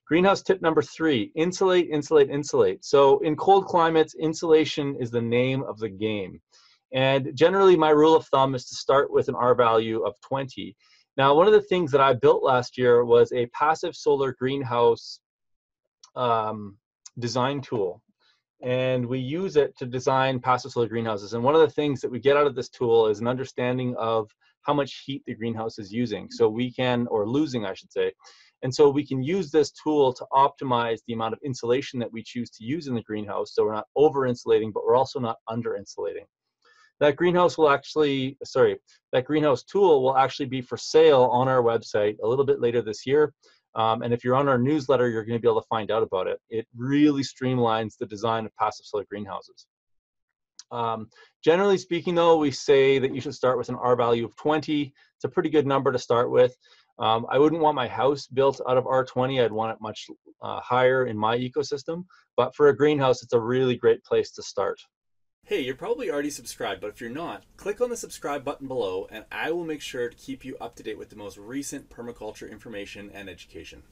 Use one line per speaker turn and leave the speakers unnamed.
Greenhouse tip number 3, insulate, insulate, insulate. So in cold climates, insulation is the name of the game. And generally my rule of thumb is to start with an R value of 20. Now, one of the things that I built last year was a passive solar greenhouse design tool. And we use it to design passive solar greenhouses. And one of the things that we get out of this tool is an understanding of how much heat the greenhouse is using. So we can, or losing, I should say. And so we can use this tool to optimize the amount of insulation that we choose to use in the greenhouse. So we're not over insulating, but we're also not under insulating. That greenhouse will actually, that greenhouse tool will actually be for sale on our website a little bit later this year. And if you're on our newsletter, you're going to be able to find out about it. It really streamlines the design of passive solar greenhouses. Generally speaking, though, we say that you should start with an R value of 20. It's a pretty good number to start with. I wouldn't want my house built out of R20. I'd want it much higher in my ecosystem. But for a greenhouse, it's a really great place to start.
Hey, you're probably already subscribed, but if you're not, click on the subscribe button below and I will make sure to keep you up to date with the most recent permaculture information and education.